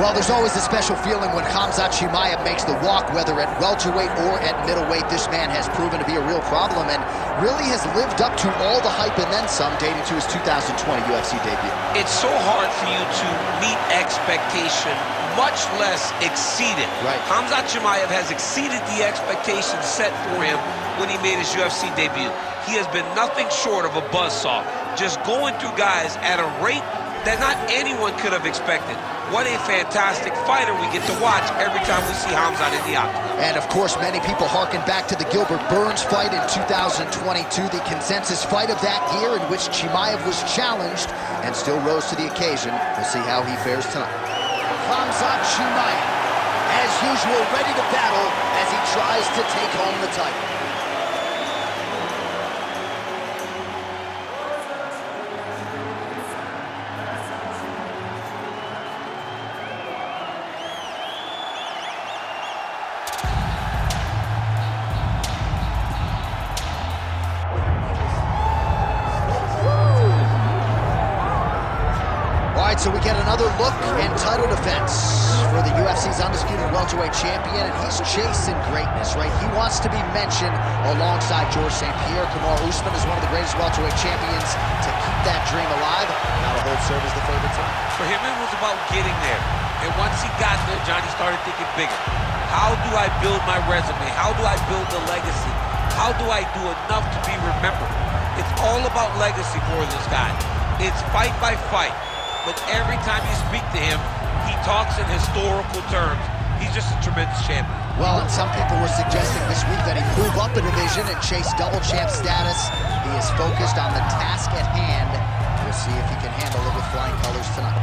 Well, there's always a special feeling when Khamzat Chimaev makes the walk, whether at welterweight or at middleweight. This man has proven to be a real problem and really has lived up to all the hype and then some, dating to his 2020 UFC debut. It's so hard for you to meet expectation, much less exceed it. Right. Khamzat Chimaev has exceeded the expectations set for him when he made his UFC debut. He has been nothing short of a buzzsaw, just going through guys at a rate that not anyone could have expected. What a fantastic fighter we get to watch every time we see Khamzat in the octagon. And of course, many people harken back to the Gilbert Burns fight in 2022, the consensus fight of that year in which Chimaev was challenged and still rose to the occasion. We'll see how he fares tonight. Khamzat Chimaev, as usual, ready to battle as he tries to take home the title. So we get another look and title defense for the UFC's undisputed welterweight champion, and he's chasing greatness, right? He wants to be mentioned alongside George St. Pierre. Kamaru Usman is one of the greatest welterweight champions to keep that dream alive. Now to hold serve as the favorite tonight. For him, it was about getting there. And once he got there, Johnny started thinking bigger. How do I build my resume? How do I build a legacy? How do I do enough to be remembered? It's all about legacy for this guy. It's fight by fight. But every time you speak to him, he talks in historical terms. He's just a tremendous champion. Well, and some people were suggesting this week that he move up a division and chase double champ status. He is focused on the task at hand. We'll see if he can handle it with flying colors tonight.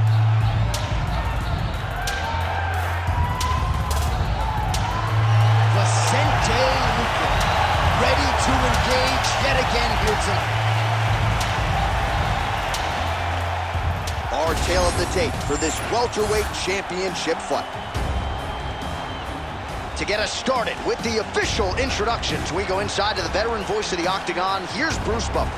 Vicente Luque, ready to engage yet again here tonight. Our tale of the tape for this welterweight championship fight. To get us started with the official introductions, we go inside to the veteran voice of the octagon. Here's Bruce Buffer.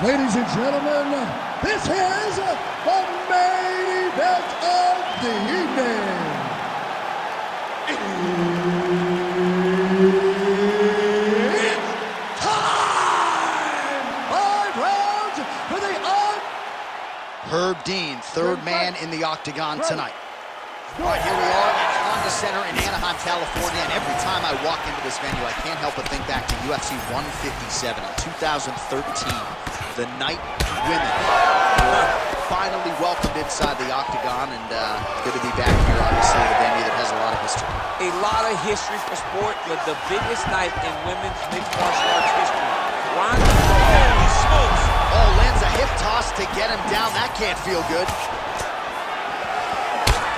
Ladies and gentlemen, this is the main event of the evening. Herb Dean, third man in the octagon tonight. All right, here we are at Honda Center in Anaheim, California, and every time I walk into this venue, I can't help but think back to UFC 157 in 2013. The night women were finally welcomed inside the octagon, and good to be back here, obviously, at a venue that has a lot of history. A lot of history for sport, but the biggest night in women's mixed martial arts history. Ronda, holy smokes! Oh, lands a hip toss to get him down. That can't feel good.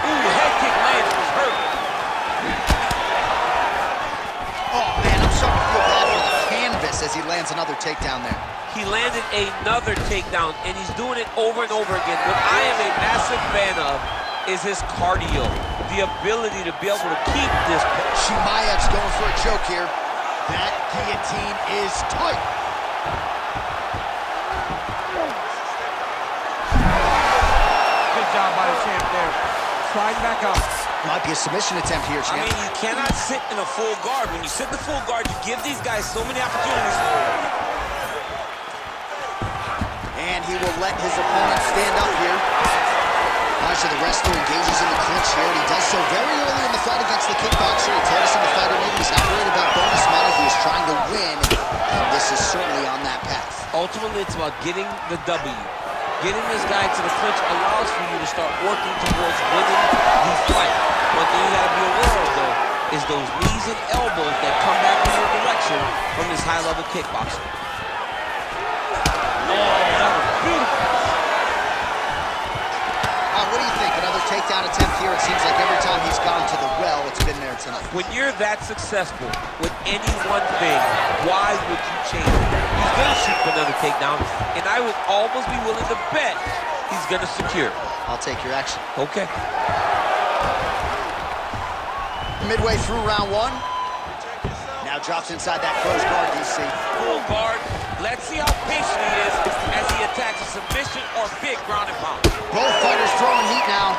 Ooh, head kick lands was hurt. Oh, man, I'm starting to feel bad for the canvas as he lands another takedown there. He landed another takedown, and he's doing it over and over again. What I am a massive fan of is his cardio, the ability to be able to keep this. Chimaev's going for a choke here. That guillotine is tight. Job by the champ there. Sliding back up. Might be a submission attempt here, champ. I mean, you cannot sit in a full guard. When you sit in the full guard, you give these guys so many opportunities. And he will let his opponent stand up here. So the wrestler engages in the clinch here, and he does so very early in the fight against the kickboxer. He told us in the fighter meeting he's not worried about bonus money. He is trying to win, and this is certainly on that path. Ultimately, it's about getting the W. Getting this guy to the clinch allows for you to start working towards winning the fight. One thing you gotta be aware of, though, is those knees and elbows that come back in your direction from this high-level kickboxer. Oh, that was beautiful. What do you think? Another takedown attempt here. It seems like every time he's gone to the well, it's been there tonight. When you're that successful with any one thing, why would you change it? He's gonna shoot for another takedown, and I would almost be willing to bet he's gonna secure. I'll take your action. Okay. Midway through round one. Now drops inside that closed guard, DC. Full guard, Let's see how patient he is as he attacks a submission or big ground and pound. Both fighters throwing heat now.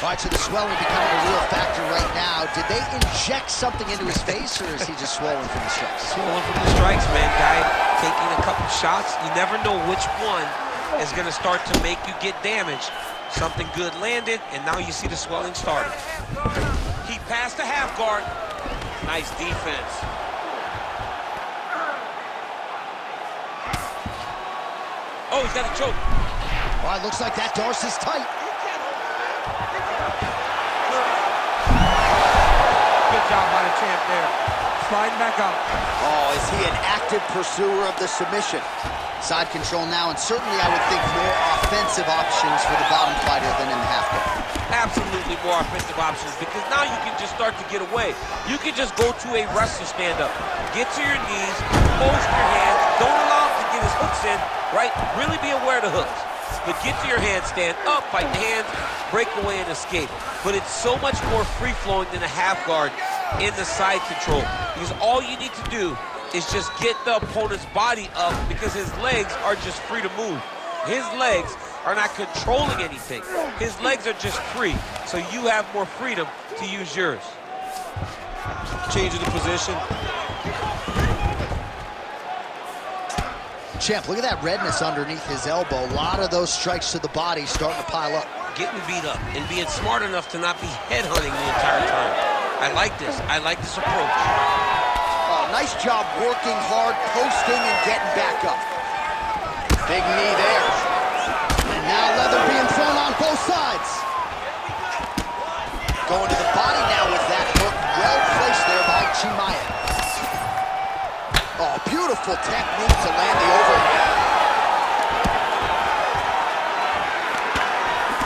All right, so the swelling becoming a real factor right now. Did they inject something into his face, or is he just swollen from the strikes? Swollen from the strikes, man. Guy taking a couple shots. You never know which one is going to start to make you get damaged. Something good landed, and now you see the swelling starting. He passed the half guard. Nice defense. Oh, he's got a choke. All right, looks like that Darcy's tight. Good job by the champ there. Sliding back up. Oh, is he an active pursuer of the submission? Side control now, and certainly I would think more offensive options for the bottom fighter than in the half guard. Absolutely more offensive options, because now you can just start to get away. You can just go to a wrestler stand-up. Get to your knees, post your hands, don't allow him to get his hooks in, right? Really be aware of the hooks. But get to your hands, stand up, fight the hands, break away and escape. But it's so much more free-flowing than a half guard in the side control, because all you need to do is just get the opponent's body up, because his legs are just free to move. His legs are not controlling anything. His legs are just free, so you have more freedom to use yours. Changing the position. Champ, look at that redness underneath his elbow. A lot of those strikes to the body starting to pile up. Getting beat up and being smart enough to not be headhunting the entire time. I like this. I like this approach. Oh, nice job working hard, posting, and getting back up. Big knee there. And now leather being thrown on both sides. Going to the body now with that hook. Well placed there by Chimaev. Oh, beautiful technique to land the overhand.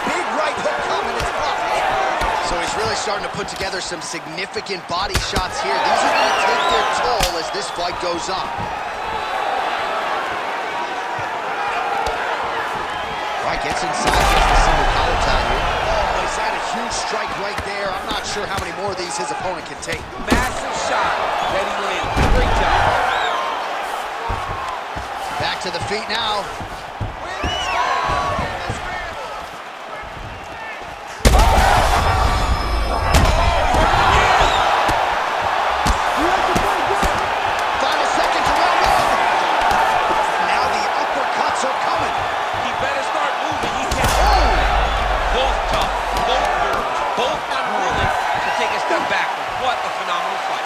Big right hook coming, it's blocked. So he's really starting to put together some significant body shots here. These are going to take their toll as this fight goes on. Right, gets inside, gets the single collar tie here. Oh, he's had a huge strike right there. I'm not sure how many more of these his opponent can take. Massive shot that he landed. Great job. Back to the feet now. Final seconds of round one. Now the uppercuts are coming. He better start moving. He can't. Both tough, both good, both unwilling to take a step back. What a phenomenal fight.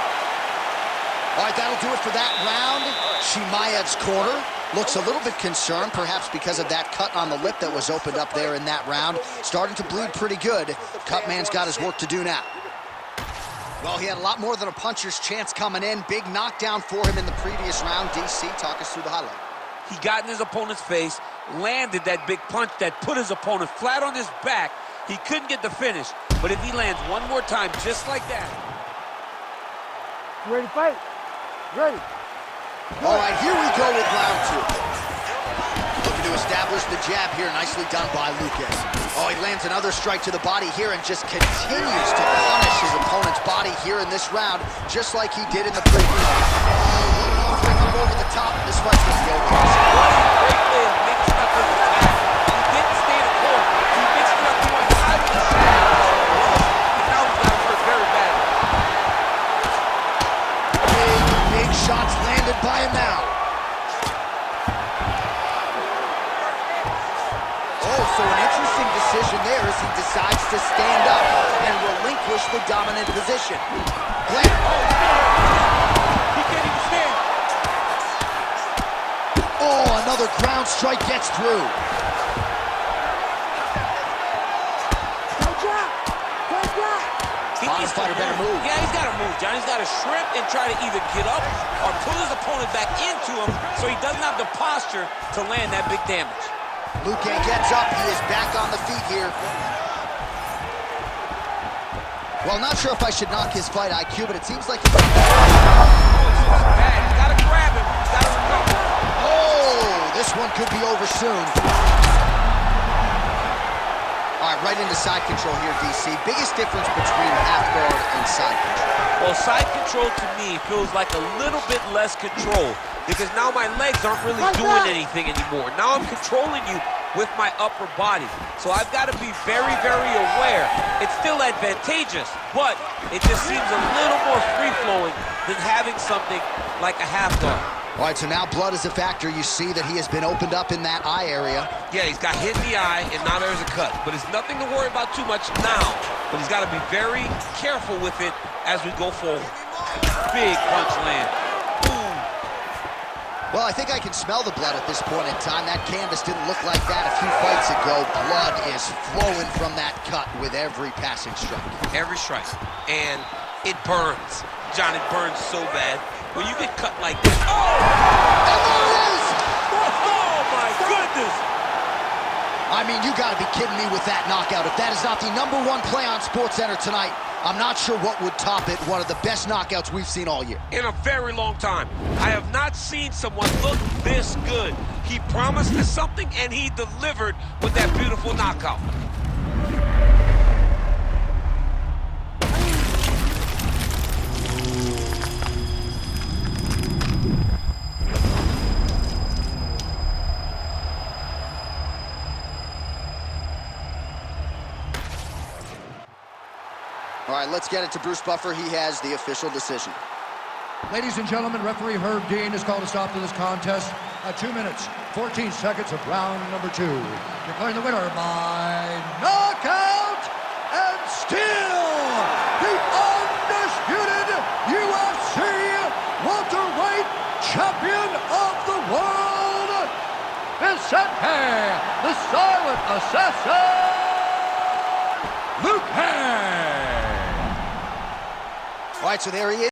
All right, that'll do it for that round. Chimaev's corner looks a little bit concerned, perhaps because of that cut on the lip that was opened up there in that round. Starting to bleed pretty good. Cutman's got his work to do now. Well, he had a lot more than a puncher's chance coming in. Big knockdown for him in the previous round. DC, talk us through the highlight. He got in his opponent's face, landed that big punch that put his opponent flat on his back. He couldn't get the finish, but if he lands one more time just like that. You ready to fight? Ready. All right, here we go with round two. Looking to establish the jab here. Nicely done by Lucas. Oh, he lands another strike to the body here and just continues to punish his opponent's body here in this round, just like he did in the previous. Over the top. This fight's going to be over. What a great way of mixing up his attack. He didn't stay in court. He mixed it up to one side of the shadow. And now he's got to hurt very badly. Big shots landed by him now. Oh, so an interesting decision there as he decides to stand up and relinquish the dominant position. He can't even stand. Oh, another ground strike gets through. Bottom fighter better move. Yeah, he's got to move, John. He's got to shrimp and try to either get up or pull his opponent back into him so he doesn't have the posture to land that big damage. Luque gets up. He is back on the feet here. Well, not sure if I should knock his fight IQ, but it seems like... Bad. You got to grab him. You got to recover. Oh, this one could be over soon. All right, right into side control here, DC. Biggest difference between half guard and side control? Well, side control to me feels like a little bit less control because now my legs aren't really doing anything anymore. Now I'm controlling you with my upper body. So I've got to be very, very aware. It's still advantageous, but it just seems a little more free-flowing than having something like a half guard. All right, so now blood is a factor. You see that he has been opened up in that eye area. Yeah, he's got hit in the eye, and now there's a cut. But it's nothing to worry about too much now. But he's got to be very careful with it as we go forward. Big punch land. Boom. Well, I think I can smell the blood at this point in time. That canvas didn't look like that a few fights ago. Blood is flowing from that cut with every passing strike. Every strike. And it burns. John, it burns so bad. When you get cut like this, oh! And there it is! Oh, my goodness! I mean, you gotta be kidding me with that knockout. If that is not the #1 play on SportsCenter tonight, I'm not sure what would top it. One of the best knockouts we've seen all year. In a very long time. I have not seen someone look this good. He promised us something, and he delivered with that beautiful knockout. All right, let's get it to Bruce Buffer. He has the official decision. Ladies and gentlemen, referee Herb Dean has called a stop to this contest at 2 minutes, 14 seconds of round number 2. Declaring the winner by knockout and still the undisputed UFC welterweight champion of the world, Vicente, the Silent Assassin, Luque. All right, so there he is.